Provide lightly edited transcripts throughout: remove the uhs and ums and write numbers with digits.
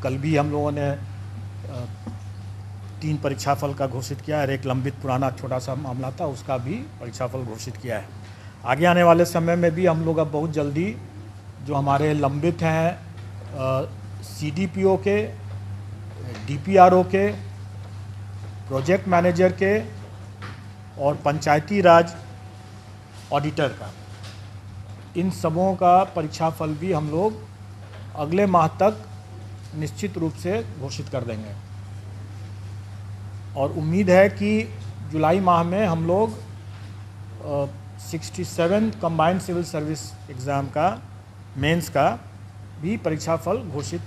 कल भी हम लोगों ने 3 परीक्षाफल का घोषित किया है। एक लंबित पुराना छोटा सा मामला था, उसका भी परीक्षाफल घोषित किया है। आगे आने वाले समय में भी हम लोग अब बहुत जल्दी जो हमारे लंबित हैं CDPO के, DPRO के, प्रोजेक्ट मैनेजर के और पंचायती राज ऑडिटर का, इन सबों का परीक्षाफल भी हम लोग अगले माह तक निश्चित रूप से घोषित कर देंगे। और उम्मीद है कि जुलाई माह में हम लोग 67 कंबाइंड सिविल सर्विस एग्ज़ाम का, मेंस का भी परीक्षाफल घोषित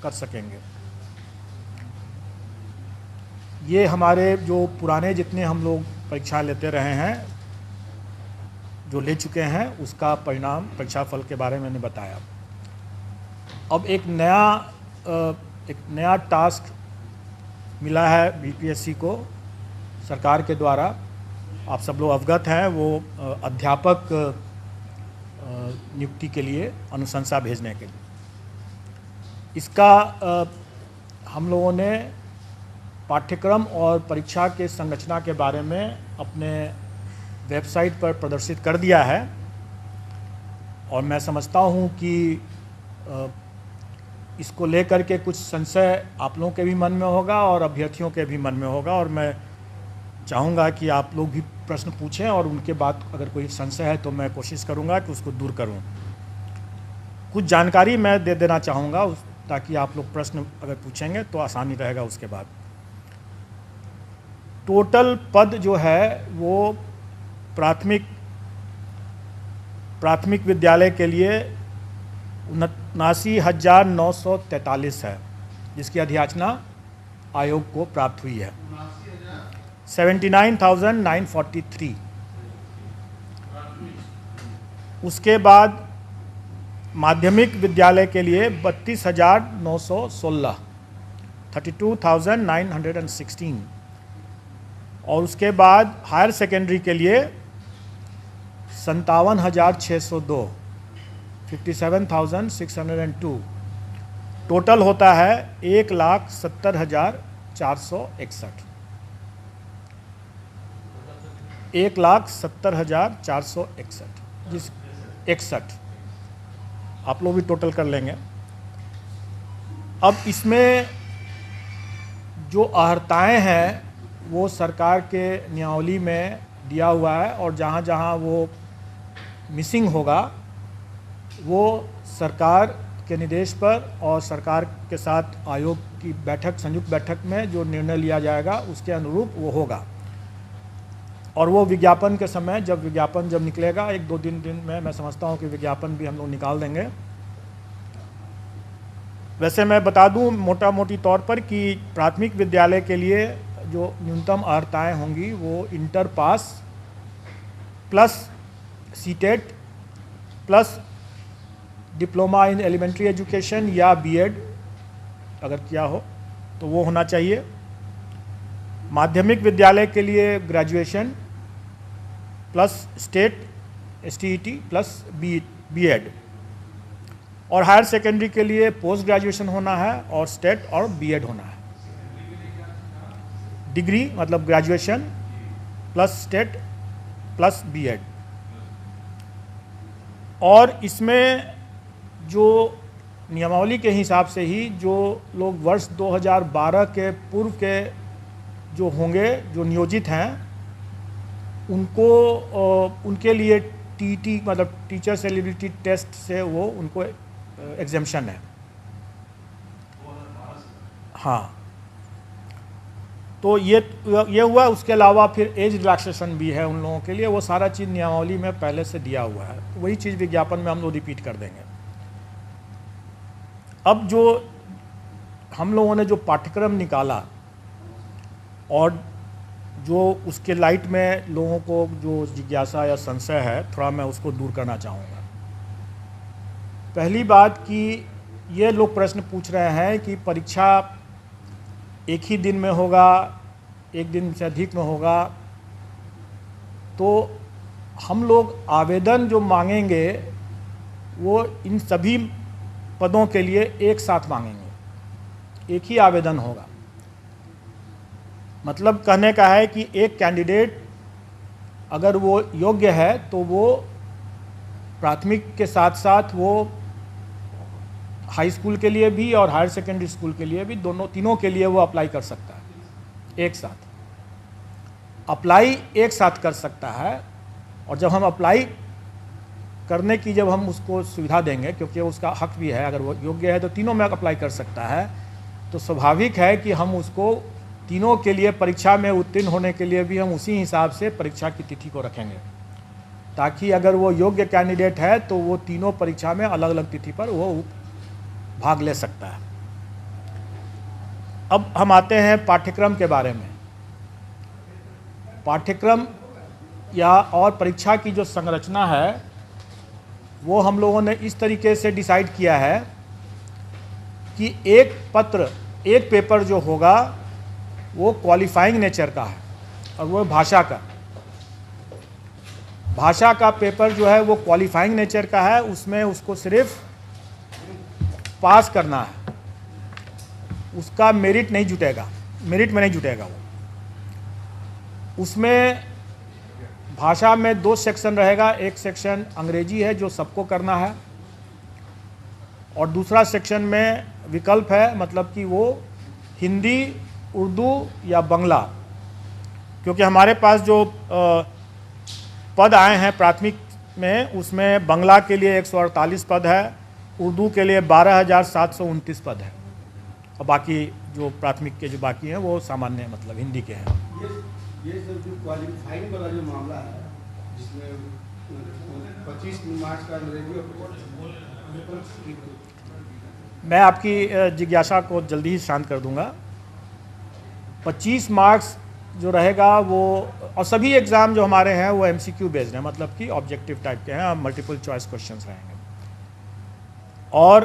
कर सकेंगे। ये हमारे जो पुराने जितने हम लोग परीक्षा लेते रहे हैं, जो ले चुके हैं, उसका परिणाम परीक्षाफल के बारे में मैंने बताया। अब एक नया टास्क मिला है BPSC को सरकार के द्वारा। आप सब लोग अवगत हैं, वो अध्यापक नियुक्ति के लिए अनुशंसा भेजने के लिए। इसका हम लोगों ने पाठ्यक्रम और परीक्षा के संरचना के बारे में अपने वेबसाइट पर प्रदर्शित कर दिया है। और मैं समझता हूँ कि इसको लेकर के कुछ संशय आप लोगों के भी मन में होगा और अभ्यर्थियों के भी मन में होगा, और मैं चाहूँगा कि आप लोग भी प्रश्न पूछें और उनके बाद अगर कोई संशय है तो मैं कोशिश करूँगा कि उसको दूर करूँ। कुछ जानकारी मैं दे देना चाहूँगा ताकि आप लोग प्रश्न अगर पूछेंगे तो आसानी रहेगा। उसके बाद टोटल पद जो है वो प्राथमिक विद्यालय के लिए 79,943 है, जिसकी अधियाचना आयोग को प्राप्त हुई है। 79,943। उसके बाद माध्यमिक विद्यालय के लिए 32,916, 32,916। और उसके बाद हायर सेकेंडरी के लिए 57,602, 57,602। टोटल होता है 1,70,461, 1,70,461, जिस 61 आप लोग भी टोटल कर लेंगे। अब इसमें जो अर्हताएँ हैं वो सरकार के नियमावली में दिया हुआ है, और जहाँ जहाँ वो मिसिंग होगा वो सरकार के निर्देश पर और सरकार के साथ आयोग की बैठक, संयुक्त बैठक में जो निर्णय लिया जाएगा उसके अनुरूप वो होगा। और वो विज्ञापन के समय जब निकलेगा 1-2 दिन में, मैं समझता हूँ कि विज्ञापन भी हम लोग निकाल देंगे। वैसे मैं बता दूँ मोटा मोटी तौर पर कि प्राथमिक विद्यालय के लिए जो न्यूनतम अर्हताएँ होंगी वो inter pass plus CTET plus diploma in elementary education या BEd अगर किया हो तो वो होना चाहिए। माध्यमिक विद्यालय के लिए graduation plus state STET plus BEd, और हायर सेकेंडरी के लिए पोस्ट ग्रेजुएशन होना है और स्टेट और BEd होना है। डिग्री मतलब graduation plus state plus BEd। और इसमें जो नियमावली के हिसाब से ही जो लोग वर्ष 2012 के पूर्व के जो होंगे, जो नियोजित हैं, उनके लिए TET मतलब टीचर्स एलिजिबिलिटी टेस्ट से वो उनको एग्जेम्पशन है। हाँ, तो ये हुआ। उसके अलावा फिर एज रिलैक्सेशन भी है उन लोगों के लिए, वो सारा चीज़ नियमावली में पहले से दिया हुआ है। तो वही चीज़ विज्ञापन में हम लोग रिपीट कर देंगे। अब जो हम लोगों ने जो पाठ्यक्रम निकाला और जो उसके लाइट में लोगों को जो जिज्ञासा या संशय है, थोड़ा मैं उसको दूर करना चाहूँगा। पहली बात कि ये लोग प्रश्न पूछ रहे हैं कि परीक्षा एक ही दिन में होगा, एक दिन से अधिक में होगा। तो हम लोग आवेदन जो मांगेंगे वो इन सभी पदों के लिए एक साथ मांगेंगे। एक ही आवेदन होगा। मतलब कहने का है कि एक कैंडिडेट अगर वो योग्य है तो वो प्राथमिक के साथ साथ वो हाई स्कूल के लिए भी और हायर सेकेंडरी स्कूल के लिए भी, तीनों के लिए वो अप्लाई कर सकता है। एक साथ अप्लाई एक साथ कर सकता है। और जब हम अप्लाई करने की जब हम उसको सुविधा देंगे, क्योंकि उसका हक भी है, अगर वो योग्य है तो तीनों में अप्लाई कर सकता है, तो स्वाभाविक है कि हम उसको तीनों के लिए परीक्षा में उत्तीर्ण होने के लिए भी हम उसी हिसाब से परीक्षा की तिथि को रखेंगे, ताकि अगर वो योग्य कैंडिडेट है तो वो तीनों परीक्षा में अलग अलग तिथि पर वो भाग ले सकता है। अब हम आते हैं पाठ्यक्रम के बारे में। पाठ्यक्रम या और परीक्षा की जो संरचना है वो हम लोगों ने इस तरीके से डिसाइड किया है कि एक पेपर जो होगा वो क्वालिफाइंग नेचर का है और वो भाषा का पेपर जो है वो क्वालिफाइंग नेचर का है। उसमें उसको सिर्फ पास करना है, उसका मेरिट में नहीं जुटेगा वो। उसमें भाषा में 2 सेक्शन रहेगा। एक सेक्शन अंग्रेजी है जो सबको करना है, और दूसरा सेक्शन में विकल्प है, मतलब कि वो हिंदी, उर्दू या बांग्ला। क्योंकि हमारे पास जो पद आए हैं प्राथमिक में, उसमें बांग्ला के लिए 148 पद है, उर्दू के लिए 12,729 पद है, और बाकी जो प्राथमिक के जो बाकी हैं वो सामान्य मतलब हिंदी के हैं। ये सर जो क्वालिफाइंग वाला जो मामला है, जिसमें 25 मार्क्स का अंग्रेजी और मैं आपकी जिज्ञासा को जल्दी ही शांत कर दूंगा। 25 मार्क्स जो रहेगा वो, और सभी एग्ज़ाम जो हमारे हैं वो MCQ बेस्ड हैं, मतलब कि ऑब्जेक्टिव टाइप के हैं, मल्टीपल चॉइस क्वेश्चंस रहेंगे। और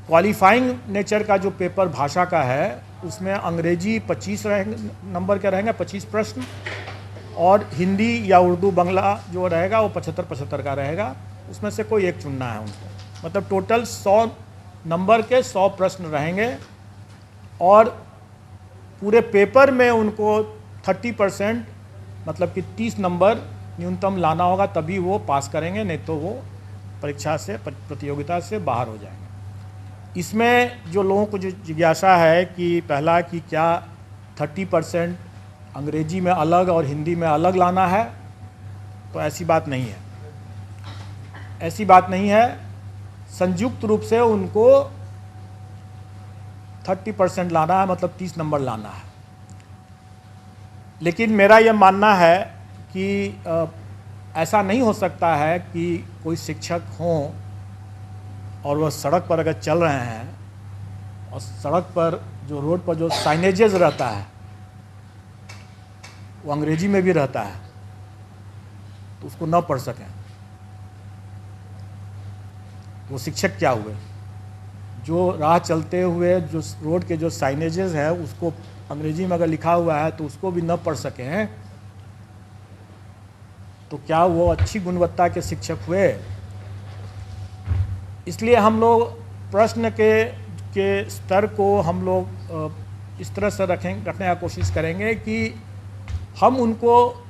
क्वालिफाइंग नेचर का जो पेपर भाषा का है उसमें अंग्रेजी 25 नंबर के रहेंगे, 25 प्रश्न, और हिंदी या उर्दू बांग्ला जो रहेगा वो 75-75 का रहेगा। उसमें से कोई एक चुनना है उनको। मतलब टोटल 100 नंबर के 100 प्रश्न रहेंगे, और पूरे पेपर में उनको 30% मतलब कि 30 नंबर न्यूनतम लाना होगा, तभी वो पास करेंगे, नहीं तो वो परीक्षा से, प्रतियोगिता से बाहर हो जाएंगे। इसमें जो लोगों को जो जिज्ञासा है कि पहला कि क्या 30% अंग्रेजी में अलग और हिंदी में अलग लाना है, तो ऐसी बात नहीं है। संयुक्त रूप से उनको 30% लाना है, मतलब 30 नंबर लाना है। लेकिन मेरा यह मानना है कि ऐसा नहीं हो सकता है कि कोई शिक्षक हों और वह सड़क पर अगर चल रहे हैं और सड़क पर जो रोड पर जो साइनेजेस रहता है वो अंग्रेजी में भी रहता है, तो उसको न पढ़ सकें, तो वो शिक्षक क्या हुए? जो राह चलते हुए जो रोड के जो साइनेजेस है उसको अंग्रेजी में अगर लिखा हुआ है तो उसको भी न पढ़ सकें, तो क्या वो अच्छी गुणवत्ता के शिक्षक हुए? इसलिए हम लोग प्रश्न के स्तर को हम लोग इस तरह से रखने का कोशिश करेंगे कि हम उनको,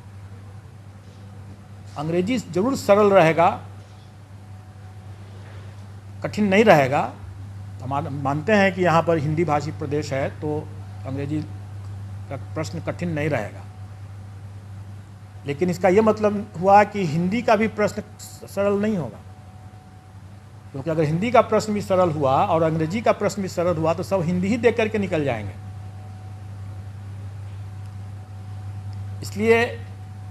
अंग्रेजी ज़रूर सरल रहेगा, कठिन नहीं रहेगा। हम मानते हैं कि यहाँ पर हिंदी भाषी प्रदेश है तो अंग्रेजी का प्रश्न कठिन नहीं रहेगा, लेकिन इसका ये मतलब हुआ कि हिंदी का भी प्रश्न सरल नहीं होगा। क्योंकि अगर हिंदी का प्रश्न भी सरल हुआ और अंग्रेजी का प्रश्न भी सरल हुआ तो सब हिंदी ही देख करके निकल जाएंगे। इसलिए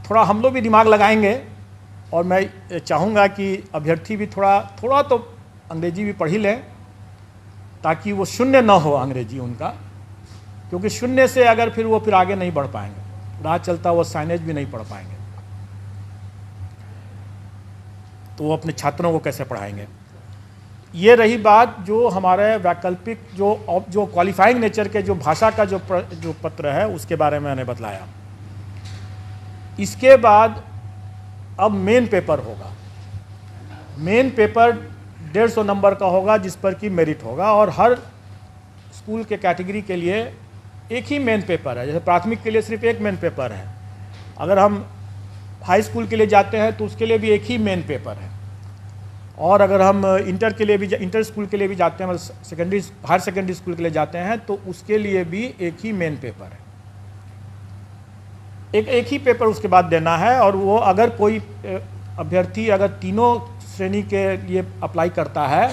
थोड़ा हम लोग भी दिमाग लगाएंगे, और मैं चाहूँगा कि अभ्यर्थी भी थोड़ा तो अंग्रेजी भी पढ़ ही लें, ताकि वो शून्य न हो अंग्रेजी उनका, क्योंकि शून्य से अगर फिर वो आगे नहीं बढ़ पाएंगे, राह चलता वो साइनेज भी नहीं पढ़ पाएंगे, तो वो अपने छात्रों को कैसे पढ़ाएंगे। ये रही बात जो हमारे वैकल्पिक जो क्वालिफाइंग नेचर के जो भाषा का जो पत्र है उसके बारे में मैंने बतलाया। इसके बाद अब मेन पेपर होगा। मेन पेपर 150 नंबर का होगा, जिस पर कि मेरिट होगा, और हर स्कूल के कैटेगरी के लिए एक ही मेन पेपर है। जैसे प्राथमिक के लिए सिर्फ एक मेन पेपर है, अगर हम हाई स्कूल के लिए जाते हैं तो उसके लिए भी एक ही मेन पेपर है, और अगर हम इंटर के लिए भी इंटर स्कूल के लिए भी जाते हैं, मतलब सेकेंडरी हायर सेकेंडरी स्कूल के लिए जाते हैं तो उसके लिए भी एक ही मेन पेपर है। एक ही पेपर उसके बाद देना है, और वो अगर कोई अभ्यर्थी अगर तीनों श्रेणी के लिए अप्लाई करता है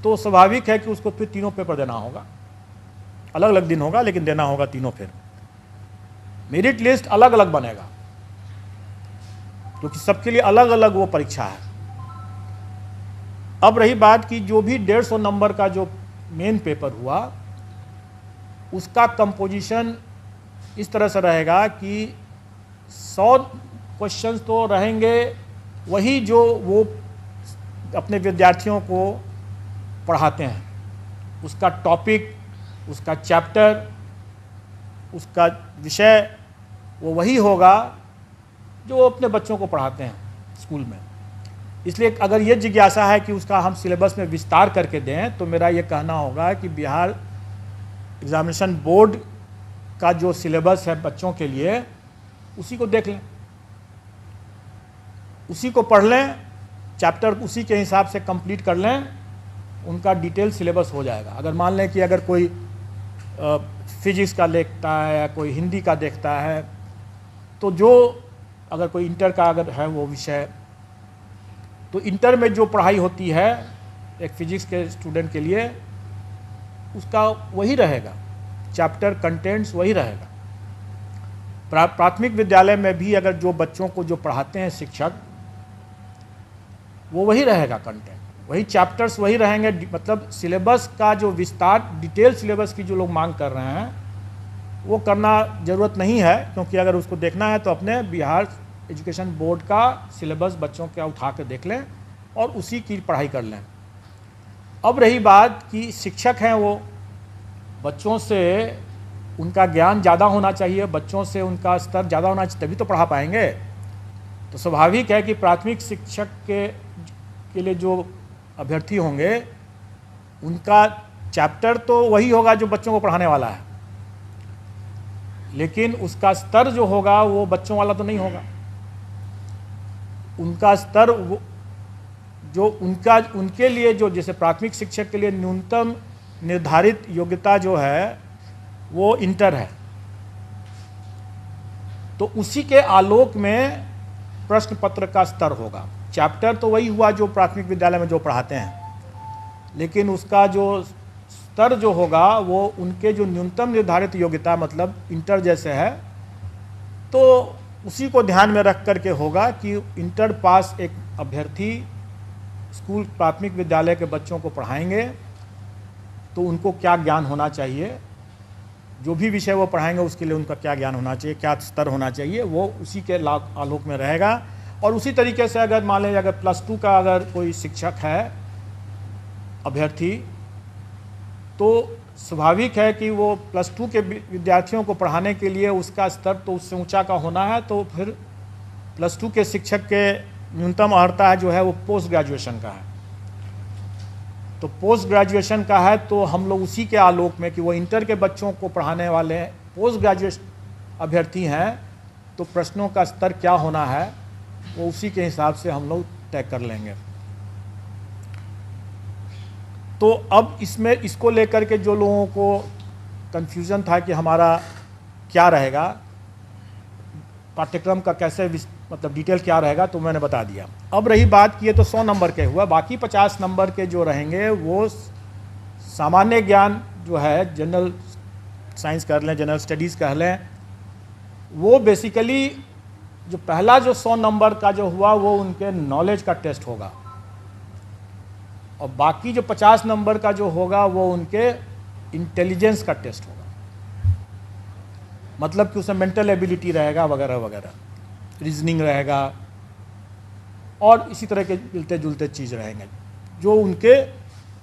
तो स्वाभाविक है कि उसको फिर तीनों पेपर देना होगा। अलग अलग दिन होगा लेकिन देना होगा तीनों। फिर मेरिट लिस्ट अलग अलग बनेगा क्योंकि सबके लिए अलग अलग वो परीक्षा है। अब रही बात कि जो भी 150 नंबर का जो मेन पेपर हुआ उसका कंपोजिशन इस तरह से रहेगा कि 100 क्वेश्चंस तो रहेंगे वही जो वो अपने विद्यार्थियों को पढ़ाते हैं, उसका टॉपिक, उसका चैप्टर, उसका विषय वो वही होगा जो वो अपने बच्चों को पढ़ाते हैं स्कूल में। इसलिए अगर ये जिज्ञासा है कि उसका हम सिलेबस में विस्तार करके दें तो मेरा ये कहना होगा कि बिहार एग्जामिनेशन बोर्ड का जो सिलेबस है बच्चों के लिए उसी को देख लें, उसी को पढ़ लें, चैप्टर उसी के हिसाब से कंप्लीट कर लें, उनका डिटेल सिलेबस हो जाएगा। अगर मान लें कि अगर कोई फिजिक्स का देखता है या कोई हिंदी का देखता है तो जो अगर कोई इंटर का अगर है वो विषय, तो इंटर में जो पढ़ाई होती है एक फिजिक्स के स्टूडेंट के लिए उसका वही रहेगा, चैप्टर कंटेंट्स वही रहेगा। प्राथमिक विद्यालय में भी अगर जो बच्चों को जो पढ़ाते हैं शिक्षक वो वही रहेगा, कंटेंट वही, चैप्टर्स वही रहेंगे। मतलब सिलेबस का जो विस्तार, डिटेल सिलेबस की जो लोग मांग कर रहे हैं वो करना ज़रूरत नहीं है, क्योंकि अगर उसको देखना है तो अपने बिहार एजुकेशन बोर्ड का सिलेबस बच्चों का उठा कर देख लें और उसी की पढ़ाई कर लें। अब रही बात कि शिक्षक हैं वो बच्चों से उनका ज्ञान ज़्यादा होना चाहिए, बच्चों से उनका स्तर ज़्यादा होना चाहिए, तभी तो पढ़ा पाएंगे। तो स्वाभाविक है कि प्राथमिक शिक्षक के लिए जो अभ्यर्थी होंगे उनका चैप्टर तो वही होगा जो बच्चों को पढ़ाने वाला है, लेकिन उसका स्तर जो होगा वो बच्चों वाला तो नहीं होगा। उनका स्तर वो जो उनके लिए जो जैसे प्राथमिक शिक्षक के लिए न्यूनतम निर्धारित योग्यता जो है वो इंटर है, तो उसी के आलोक में प्रश्न पत्र का स्तर होगा। चैप्टर तो वही हुआ जो प्राथमिक विद्यालय में जो पढ़ाते हैं, लेकिन उसका जो स्तर जो होगा वो उनके जो न्यूनतम निर्धारित योग्यता मतलब इंटर जैसे है, तो उसी को ध्यान में रख करके होगा कि इंटर पास एक अभ्यर्थी स्कूल प्राथमिक विद्यालय के बच्चों को पढ़ाएंगे तो उनको क्या ज्ञान होना चाहिए, जो भी विषय वो पढ़ाएंगे उसके लिए उनका क्या ज्ञान होना चाहिए, क्या स्तर होना चाहिए, वो उसी के आलोक में रहेगा। और उसी तरीके से अगर मान लीजिए अगर +2 का अगर कोई शिक्षक है अभ्यर्थी, तो स्वाभाविक है कि वो +2 के विद्यार्थियों को पढ़ाने के लिए उसका स्तर तो उससे ऊंचा का होना है, तो फिर +2 के शिक्षक के न्यूनतम अर्हता है जो है वो पोस्ट ग्रेजुएशन का है। तो पोस्ट ग्रेजुएशन का है तो हम लोग उसी के आलोक में कि वो इंटर के बच्चों को पढ़ाने वाले पोस्ट ग्रेजुएट अभ्यर्थी हैं, तो प्रश्नों का स्तर क्या होना है वो उसी के हिसाब से हम लोग तय कर लेंगे। तो अब इसमें इसको लेकर के जो लोगों को कन्फ्यूज़न था कि हमारा क्या रहेगा, पाठ्यक्रम का कैसे मतलब डिटेल क्या रहेगा, तो मैंने बता दिया। अब रही बात कि ये तो 100 नंबर के हुआ, बाकी 50 नंबर के जो रहेंगे वो सामान्य ज्ञान जो है, जनरल साइंस कर लें, जनरल स्टडीज़ कर लें, वो बेसिकली जो पहला जो 100 नंबर का जो हुआ वो उनके नॉलेज का टेस्ट होगा, और बाकी जो 50 नंबर का जो होगा वो उनके इंटेलिजेंस का टेस्ट होगा। मतलब कि उसमें मेंटल एबिलिटी रहेगा वगैरह वगैरह, रीजनिंग रहेगा और इसी तरह के मिलते जुलते चीज़ रहेंगे, जो उनके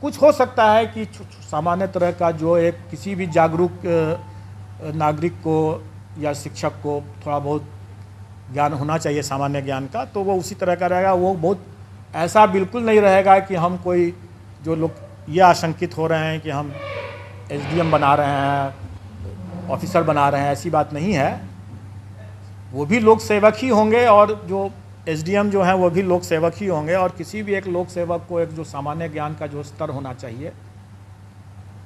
कुछ हो सकता है कि सामान्य तरह का जो एक किसी भी जागरूक नागरिक को या शिक्षक को थोड़ा बहुत ज्ञान होना चाहिए सामान्य ज्ञान का, तो वो उसी तरह का रहेगा। वो बहुत ऐसा बिल्कुल नहीं रहेगा कि हम कोई जो लोग ये आशंकित हो रहे हैं कि हम एसडीएम बना रहे हैं, ऑफिसर बना रहे हैं, ऐसी बात नहीं है। वो भी लोक सेवक ही होंगे और जो एसडीएम जो हैं वो भी लोक सेवक ही होंगे। और किसी भी एक लोक सेवक को एक जो सामान्य ज्ञान का जो स्तर होना चाहिए,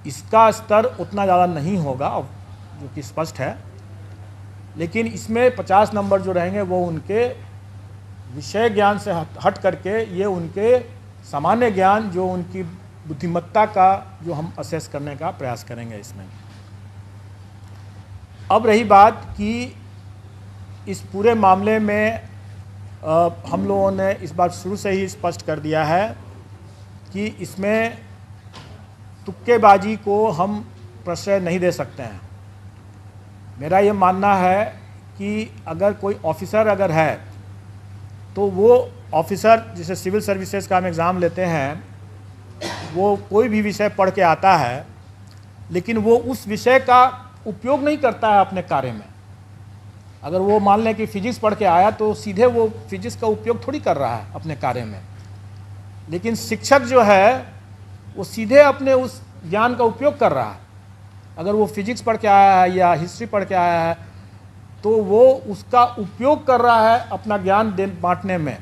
इसका स्तर उतना ज़्यादा नहीं होगा, जो कि स्पष्ट है। लेकिन इसमें 50 नंबर जो रहेंगे वो उनके विषय ज्ञान से हट करके ये उनके सामान्य ज्ञान, जो उनकी बुद्धिमत्ता का जो हम असेस करने का प्रयास करेंगे इसमें। अब रही बात कि इस पूरे मामले में हम लोगों ने इस बात शुरू से ही स्पष्ट कर दिया है कि इसमें तुक्केबाजी को हम प्रश्रय नहीं दे सकते हैं। मेरा ये मानना है कि अगर कोई ऑफिसर अगर है तो वो ऑफिसर, जैसे सिविल सर्विसेज का हम एग्ज़ाम लेते हैं, वो कोई भी विषय पढ़ के आता है लेकिन वो उस विषय का उपयोग नहीं करता है अपने कार्य में। अगर वो मान लें कि फिजिक्स पढ़ के आया तो सीधे वो फिजिक्स का उपयोग थोड़ी कर रहा है अपने कार्य में। लेकिन शिक्षक जो है वो सीधे अपने उस ज्ञान का उपयोग कर रहा है। अगर वो फिजिक्स पढ़ के आया है या हिस्ट्री पढ़ के आया है तो वो उसका उपयोग कर रहा है अपना ज्ञान बांटने में,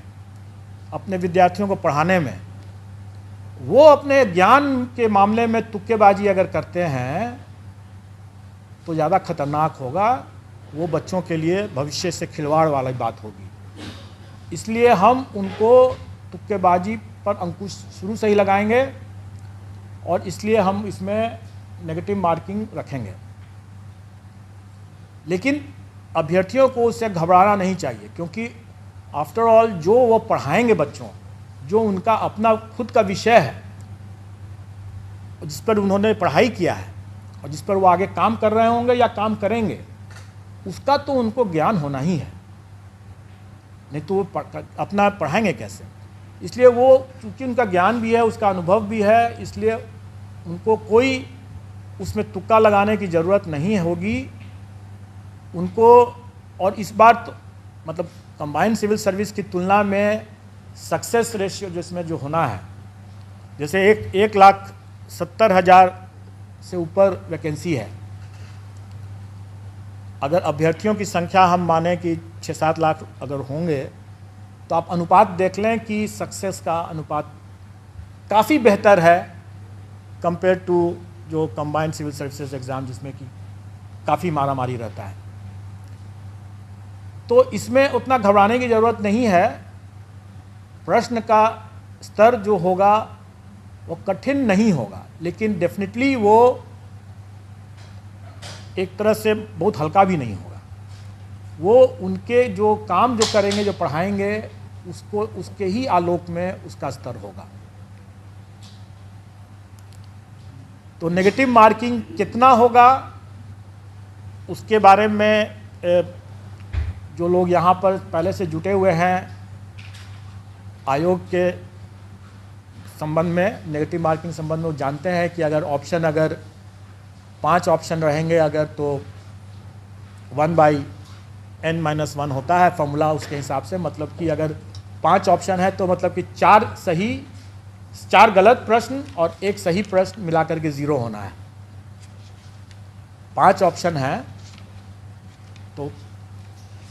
अपने विद्यार्थियों को पढ़ाने में। वो अपने ज्ञान के मामले में तुक्केबाजी अगर करते हैं तो ज़्यादा खतरनाक होगा। वो बच्चों के लिए भविष्य से खिलवाड़ वाली बात होगी। इसलिए हम उनको तुक्केबाजी पर अंकुश शुरू से ही लगाएंगे और इसलिए हम इसमें नेगेटिव मार्किंग रखेंगे। लेकिन अभ्यर्थियों को उससे घबराना नहीं चाहिए, क्योंकि आफ्टर ऑल जो वो पढ़ाएंगे बच्चों, जो उनका अपना खुद का विषय है, जिस पर उन्होंने पढ़ाई किया है और जिस पर वो आगे काम कर रहे होंगे या काम करेंगे, उसका तो उनको ज्ञान होना ही है, नहीं तो वो अपना पढ़ाएंगे कैसे। इसलिए वो, चूँकि उनका ज्ञान भी है, उसका अनुभव भी है, इसलिए उनको कोई उसमें तुक्का लगाने की ज़रूरत नहीं होगी उनको। और इस बार तो मतलब कंबाइंड सिविल सर्विस की तुलना में सक्सेस रेशियो जिसमें जो होना है, जैसे 1,70,000 से ऊपर वैकेंसी है। अगर अभ्यर्थियों की संख्या हम माने कि 6-7 लाख अगर होंगे तो आप अनुपात देख लें कि सक्सेस का अनुपात काफ़ी बेहतर है कंपेयर टू जो कंबाइंड सिविल सर्विसेज एग्ज़ाम, जिसमें कि काफ़ी मारामारी रहता है। तो इसमें उतना घबराने की ज़रूरत नहीं है। प्रश्न का स्तर जो होगा वो कठिन नहीं होगा, लेकिन डेफिनेटली वो एक तरह से बहुत हल्का भी नहीं होगा। वो उनके जो काम जो करेंगे, जो पढ़ाएंगे, उसको उसके ही आलोक में उसका स्तर होगा। तो नेगेटिव मार्किंग कितना होगा उसके बारे में जो लोग यहाँ पर पहले से जुटे हुए हैं आयोग के संबंध में, नेगेटिव मार्किंग संबंध में, जानते हैं कि अगर 5 ऑप्शन रहेंगे अगर, तो 1/n-1 होता है फॉर्मूला उसके हिसाब से। मतलब कि अगर 5 ऑप्शन है तो मतलब कि 4 गलत प्रश्न और 1 सही प्रश्न मिलाकर के 0 होना है। 5 ऑप्शन है तो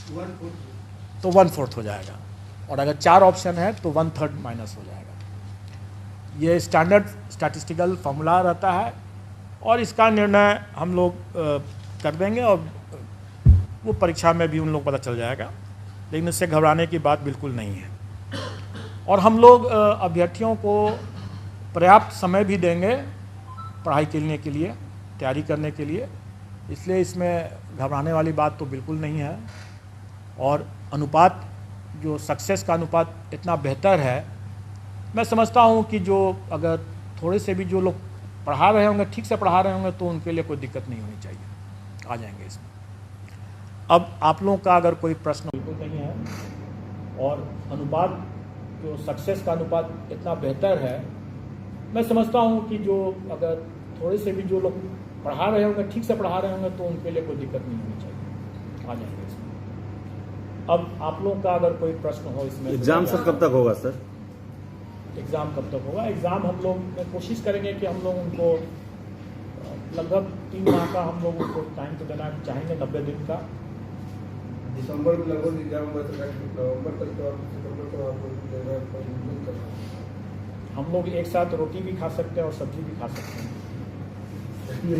1/4 हो जाएगा, और अगर 4 ऑप्शन है तो 1/3 माइनस हो जाएगा। ये स्टैंडर्ड स्टैटिस्टिकल फॉर्मूला रहता है और इसका निर्णय हम लोग कर देंगे और वो परीक्षा में भी उन लोग पता चल जाएगा। लेकिन इससे घबराने की बात बिल्कुल नहीं है। और हम लोग अभ्यर्थियों को पर्याप्त समय भी देंगे पढ़ाई करने के लिए, तैयारी करने के लिए। इसलिए इसमें घबराने वाली बात तो बिल्कुल नहीं है। और अनुपात, जो सक्सेस का अनुपात इतना बेहतर है, मैं समझता हूँ कि जो अगर थोड़े से भी जो लोग पढ़ा रहे होंगे, ठीक से पढ़ा रहे होंगे, तो उनके लिए कोई दिक्कत नहीं होनी चाहिए, आ जाएंगे इसमें। अब आप लोगों का अगर कोई प्रश्न बिल्कुल नहीं है, और अनुपात जो सक्सेस का अनुपात इतना बेहतर है, मैं समझता हूँ कि जो अगर थोड़े से भी जो लोग पढ़ा रहे होंगे, ठीक से पढ़ा रहे होंगे, तो उनके लिए कोई दिक्कत नहीं होनी चाहिए, आ जाएंगे इसमें। अब आप लोगों का अगर कोई प्रश्न हो इसमें। एग्जाम सर कब तक होगा सर? एग्ज़ाम कब तक होगा? एग्ज़ाम हम लोग कोशिश करेंगे कि हम लोग उनको लगभग 3 माह का हम लोग उसको टाइम तो देना चाहेंगे, 90 दिन का। दिसंबर में लगभग एग्जाम हुआ था, नवंबर तक तो आप सितंबर तो आप लोग करना। हम लोग एक साथ रोटी भी खा सकते हैं और सब्जी भी खा सकते हैं।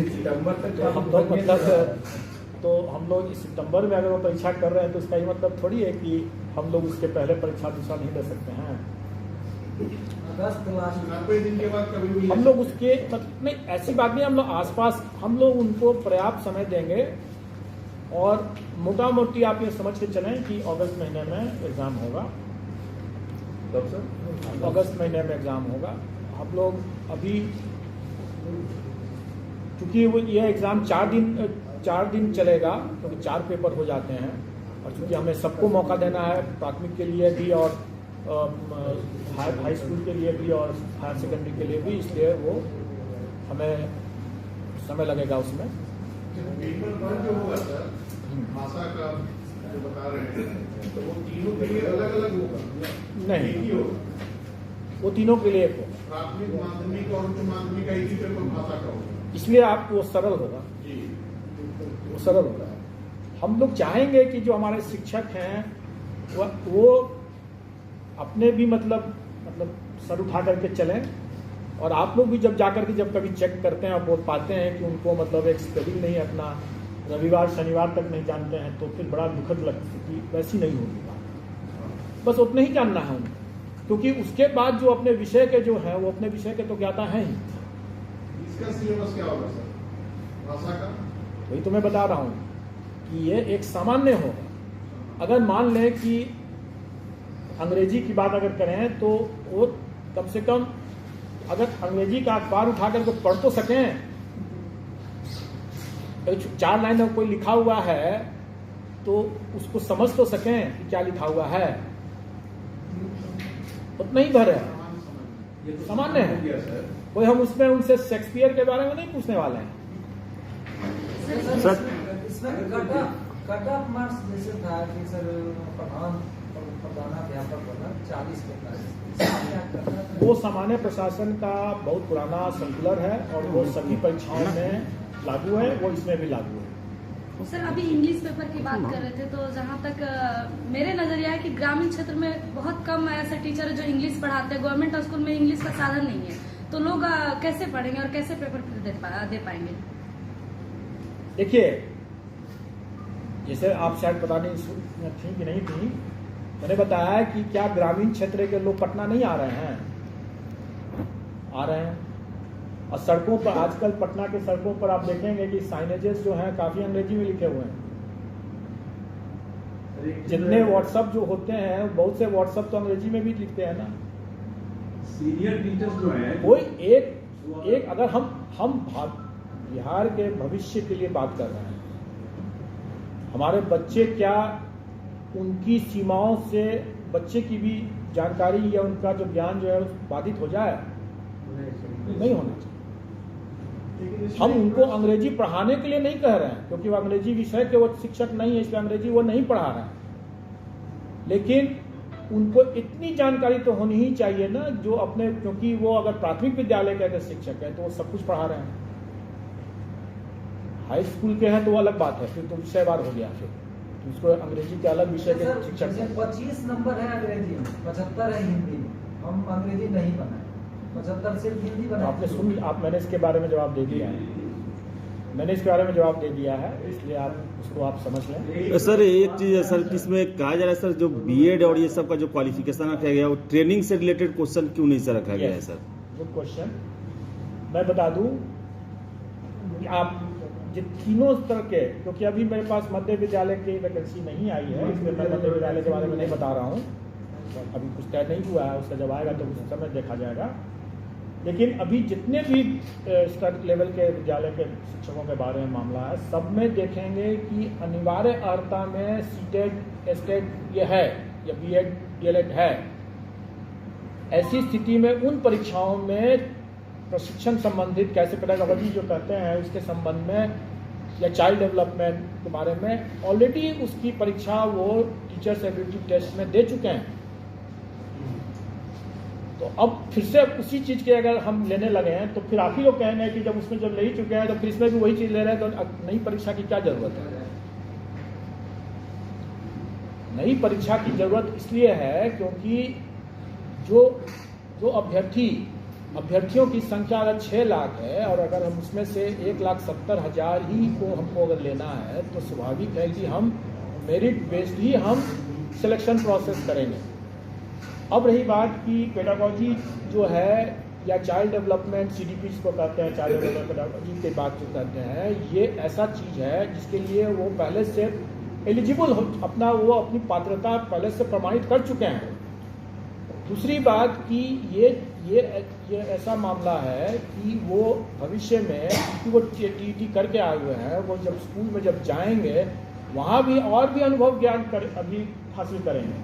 सितंबर तक तो हम लोग मतलब तो हम लोग सितंबर में अगर वो परीक्षा कर रहे हैं तो इसका ये मतलब थोड़ी है कि हम लोग उसके पहले परीक्षा दूसरा नहीं दे सकते हैं। अगस्त लास्ट 90 दिन के बाद कभी भी हम लोग उसके मतलब नहीं, ऐसी बात नहीं, हम लोग आसपास हम लोग उनको पर्याप्त समय देंगे। और मोटा मोटी आप ये समझ के चलें कि अगस्त महीने में एग्ज़ाम होगा। कब सर? अगस्त महीने में एग्ज़ाम होगा। हम लोग अभी चूँकि वो ये एग्ज़ाम 4 दिन चलेगा, क्योंकि 4 पेपर हो जाते हैं। और चूँकि हमें सबको मौका देना है, प्राथमिक के लिए भी और हाई स्कूल के लिए भी और हायर सेकेंडरी के लिए भी, इसलिए वो हमें समय लगेगा उसमें। पेपर 1 जो होगा सर, भाषा का जो बता रहे हैं, तो वो तीनों के लिए अलग अलग होगा? नहीं, एक ही होगा? वो तीनों के लिए एक होगा। प्राथमिक, माध्यमिक और उच्च माध्यमिक का एक ही पेपर भाषा का होगा, इसलिए आपको वो सरल होगा, जी। वो सरल होगा। हम लोग चाहेंगे कि जो हमारे शिक्षक हैं वो अपने भी मतलब सर उठा करके चलें। और आप लोग भी जब जाकर के जब कभी चेक करते हैं और बोल पाते हैं कि उनको मतलब एक स्केड्यूल नहीं अपना रविवार शनिवार तक नहीं जानते हैं, तो फिर बड़ा दुखद लगती कि वैसी नहीं होगी बात। बस उतना ही जानना है उनको, क्योंकि उसके बाद जो अपने विषय के जो हैं वो अपने विषय के तो ज्ञाता हैं ही। इसका सिलेबस क्या होगा सर, भाषा का? वही तो मैं बता रहा हूँ कि ये एक सामान्य होगा। अगर मान लें कि अंग्रेजी की बात अगर करें तो वो कम से कम अगर अंग्रेजी का अखबार उठा करके पढ़ तो सकें, 4 लाइन में कोई लिखा हुआ है तो उसको समझ तो सकें कि क्या लिखा हुआ है। उतना ही भर है, सामान्य है। कोई हम उसमें उनसे शेक्सपियर के बारे में नहीं पूछने वाले हैं। सर इसमें कट ऑफ मार्क्स जैसे था कि सर प्रधानाध्यापक बना 40 पे, वो सामान्य प्रशासन का बहुत पुराना सर्कुलर है और वो सभी परीक्षाओं में लागू है, वो इसमें भी लागू है। सर अभी इंग्लिश पेपर की बात कर रहे थे, तो जहाँ तक मेरे नजरिया है कि ग्रामीण क्षेत्र में बहुत कम ऐसे टीचर है जो इंग्लिश पढ़ाते हैं। गवर्नमेंट स्कूल में इंग्लिश का साधन नहीं है, तो लोग कैसे पढ़ेंगे और कैसे पेपर दे पाएंगे? देखिए, जैसे आप शायद पता नहीं थी कि नहीं थी, मैंने बताया कि क्या ग्रामीण क्षेत्र के लोग पटना नहीं आ रहे हैं? आ रहे हैं। और सड़कों पर आजकल पटना के सड़कों पर आप देखेंगे कि साइनेजेस जो हैं काफी अंग्रेजी में लिखे हुए हैं। जितने व्हाट्सएप जो होते हैं, बहुत से व्हाट्सएप तो अंग्रेजी में भी लिखते हैं ना। सीनियर टीचर्स जो हैं, कोई एक अगर हम बिहार के भविष्य के लिए बात कर रहे हैं, हमारे बच्चे क्या उनकी सीमाओं से बच्चे की भी जानकारी या उनका जो ज्ञान जो है बाधित हो जाए? नहीं होना चाहिए। हम उनको अंग्रेजी पढ़ाने के लिए नहीं कह रहे हैं, क्योंकि वो अंग्रेजी विषय के वो शिक्षक नहीं है, इसलिए अंग्रेजी वो नहीं पढ़ा रहे हैं। लेकिन उनको इतनी जानकारी तो होनी ही चाहिए ना, जो अपने, क्योंकि वो अगर प्राथमिक विद्यालय के अगर शिक्षक है तो वो सब कुछ पढ़ा रहे हैं। हाई स्कूल के हैं तो वो अलग बात है, फिर तो विषयवार हो गया, फिर उसको अंग्रेजी के अलग विषय के शिक्षक हैं। 25 नंबर है अंग्रेजी में, 75 है हिंदी में। हम अंग्रेजी नहीं बनाए, 75 सिर्फ हिंदी बनाए। आपने सुन, मैंने इसके बारे में जवाब दे दिया है, मैंने इसके बारे में जवाब दे दिया है, इसलिए आप उसको आप समझ लें। सर एक चीज है सर, इसमें कहा जा रहा है सर, जो बीएड और ये सब का जो क्वालिफिकेशन रखा गया वो ट्रेनिंग से रिलेटेड क्वेश्चन क्यों नहीं सर रखा गया है सर? Good question. मैं बता दूं, आप जो तीनों स्तर के, क्योंकि अभी मेरे पास मध्य विद्यालय की वैकेंसी नहीं आई है, इसलिए मैं मध्य विद्यालय के बारे में नहीं बता रहा हूँ, अभी कुछ तय नहीं हुआ है, उसका जब आएगा तो उस समय देखा जाएगा। लेकिन अभी जितने भी स्तर लेवल के विद्यालय के शिक्षकों के बारे में मामला है, सब में देखेंगे कि अनिवार्य अर्हता में सीटेट एस्टेट ये है या बीएड डीएलएड है। ऐसी स्थिति में उन परीक्षाओं में प्रशिक्षण संबंधित कैसे पेडागॉजी जो कहते हैं उसके संबंध में या चाइल्ड डेवलपमेंट के बारे में ऑलरेडी उसकी परीक्षा वो टीचर्स एबिलिटी टेस्ट में दे चुके हैं। तो अब फिर से उसी चीज़ के अगर हम लेने लगे हैं तो फिर आप ही लोग कहेंगे कि जब उसमें जब ले ही चुके हैं तो फिर इसमें भी वही चीज़ ले रहे हैं, तो नई परीक्षा की क्या ज़रूरत है? नई परीक्षा की ज़रूरत इसलिए है क्योंकि जो अभ्यर्थियों की संख्या अगर 6 लाख है और अगर हम उसमें से 1,70,000 ही को हमको अगर लेना है तो स्वाभाविक है कि हम मेरिट बेस्ड ही हम सिलेक्शन प्रोसेस करेंगे। अब रही बात कि पेडागोजी जो है या चाइल्ड डेवलपमेंट CDP जिसको कहते हैं, चाइल्ड डेवलपमेंट पेडागोजी के बात जो कहते हैं, ये ऐसा चीज़ है जिसके लिए वो पहले से एलिजिबल हो, वो अपनी पात्रता पहले से प्रमाणित कर चुके हैं। दूसरी बात कि ये ऐसा मामला है कि वो भविष्य में कि वो TET करके आए हुए हैं, वो जब स्कूल में जब जाएंगे वहाँ भी और भी अनुभव ज्ञान अभी हासिल करेंगे,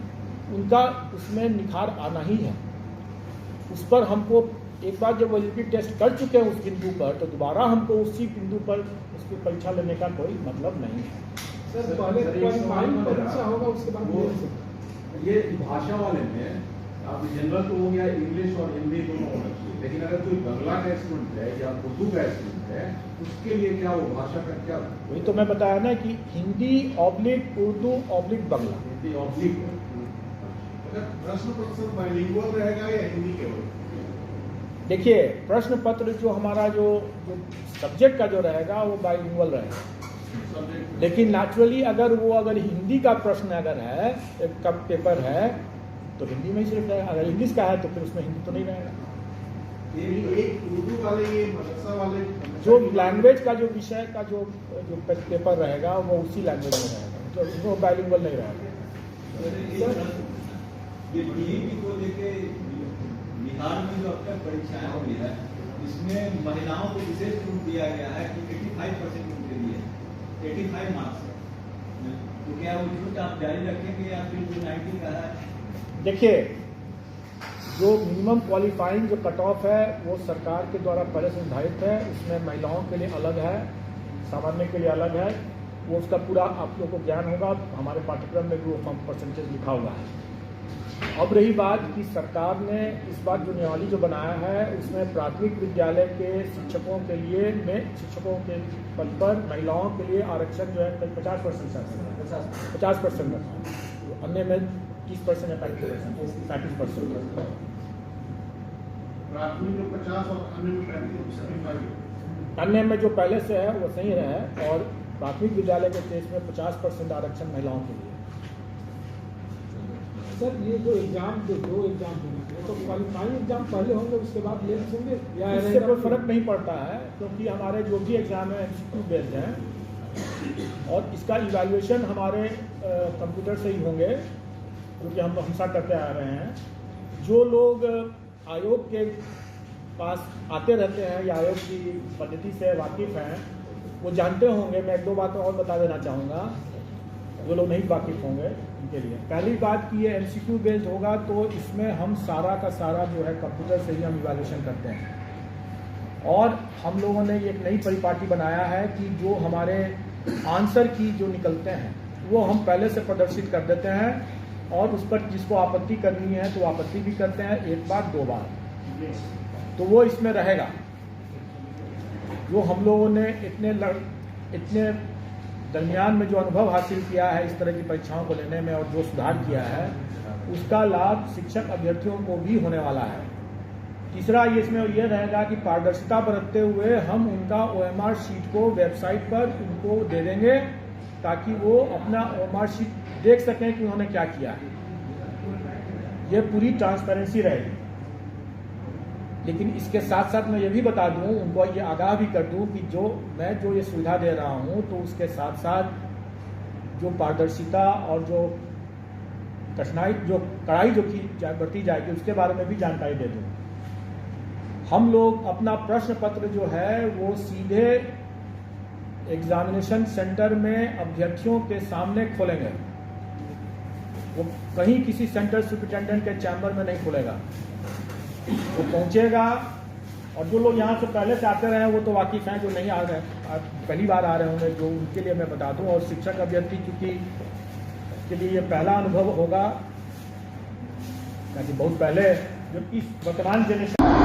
उनका उसमें निखार आना ही है। उस पर हमको एक बार जब वो एलिजिबिलिटी टेस्ट कर चुके हैं उस बिंदु पर, तो दोबारा हमको उसी बिंदु पर उसकी परीक्षा लेने का कोई मतलब नहीं है। सर पहले क्वालिफाइंग परीक्षा होगा, उसके बाद ये भाषा वाले में अब जनरल तो हो गया, इंग्लिश और हिंदी दोनों होना चाहिए, लेकिन अगर कोई बांग्ला का स्टूडेंट है या उर्दू का स्टूडेंट है उसके लिए क्या वो भाषा का क्या? वही तो मैं बताया ना कि Hindi oblique Urdu oblique Bangla. Hindi oblique. प्रश्न पत्र बाइलिंगुअल रहेगा या हिंदी केवल? देखिए, प्रश्न पत्र जो हमारा जो सब्जेक्ट का जो रहेगा वो बाइलिंगुअल रहेगा, लेकिन नेचुरली अगर हिंदी का प्रश्न अगर है, एक का पेपर है तो हिंदी में ही सिर्फ रहेगा। अगर इंग्लिश का है तो फिर उसमें हिंदी तो नहीं रहेगा। एक उर्दू वाले, ये मदरसा वाले, जो लैंग्वेज का जो विषय का जो पेपर रहेगा वो उसी लैंग्वेज में रहेगा, जो बाइलिंगुअल नहीं रहेगा। ये DET को लेके बिहार में जो अब तक परीक्षाएं हो रही है, इसमें महिलाओं को विशेष छूट दिया गया है कि 85% उनके लिए 85 मार्क्स है, तो क्या वो छूट आप जारी रखेंगे या फिर जो 90 का है? देखिए, जो मिनिमम क्वालिफाइंग जो कट ऑफ है वो सरकार के द्वारा पहले से निर्धारित है। उसमें महिलाओं के लिए अलग है, सामान्य के लिए अलग है, वो उसका पूरा आप लोग को ज्ञान होगा, हमारे पाठ्यक्रम में भी वो परसेंटेज लिखा हुआ है। अब रही बात कि सरकार ने इस बार जो नियमावली जो बनाया है उसमें प्राथमिक विद्यालय के शिक्षकों के लिए शिक्षकों के पद पर महिलाओं के लिए आरक्षण जो है 50% 50% है, अन्य में 30% या 35%। प्राथमिक में 50 और अन्य में 35। अन्य में जो पहले से है वो सही है, और प्राथमिक विद्यालय के केस में 50% आरक्षण महिलाओं के लिए। सर ये जो एग्जाम दो एग्जाम होंगे तो क्वालिफाइंग एग्जाम पहले होंगे उसके बाद मेंस होंगे या इससे कोई फर्क नहीं पड़ता है, क्योंकि हमारे जो भी एग्जाम है MCQ बेस्ड हैं और इसका इवैल्यूएशन हमारे कंप्यूटर से ही होंगे, क्योंकि हम हमेशा करते आ रहे हैं। जो लोग आयोग के पास आते रहते हैं या आयोग की पद्धति से वाकिफ़ हैं वो जानते होंगे। मैं 1-2 बातें और बता देना चाहूँगा जो लोग नहीं वाकिफ़ होंगे उनके लिए। पहली बात कि ये MCQ बेस्ड होगा तो इसमें हम सारा का सारा जो है कंप्यूटर से ही हम इवैल्यूएशन करते हैं, और हम लोगों ने एक नई परिपाटी बनाया है कि जो हमारे आंसर की जो निकलते हैं वो हम पहले से प्रदर्शित कर देते हैं, और उस पर जिसको आपत्ति करनी है तो आपत्ति भी करते हैं 1 बार 2 बार, तो वो इसमें रहेगा। जो हम लोगों ने इतने दरमियान में जो अनुभव हासिल किया है इस तरह की परीक्षाओं को लेने में और जो सुधार किया है उसका लाभ शिक्षक अभ्यर्थियों को भी होने वाला है। तीसरा ये इसमें ये रहेगा कि पारदर्शिता बरतते हुए हम उनका OMR शीट को वेबसाइट पर उनको दे देंगे ताकि वो अपना OMR शीट देख सकें कि उन्होंने क्या किया है। ये पूरी ट्रांसपेरेंसी रहेगी। लेकिन इसके साथ साथ मैं ये भी बता दूं, उनको ये आगाह भी कर दूं कि मैं जो ये सुविधा दे रहा हूं तो उसके साथ साथ जो पारदर्शिता और जो कड़ाई जो की बरती जाएगी उसके बारे में भी जानकारी दे दूं। हम लोग अपना प्रश्न पत्र जो है वो सीधे एग्जामिनेशन सेंटर में अभ्यर्थियों के सामने खोलेंगे, वो कहीं किसी सेंटर सुपरिटेंडेंट के चैम्बर में नहीं खुलेगा। वो पहुंचेगा, और जो लोग यहाँ से पहले से आते रहे हैं वो तो वाकिफ़ हैं, जो नहीं आ रहे पहली बार आ रहे होंगे जो उनके लिए मैं बता दूं। और शिक्षक अभ्यर्थी चूँकि के लिए ये पहला अनुभव होगा, क्योंकि बहुत पहले जो इस वर्तमान जनरेशन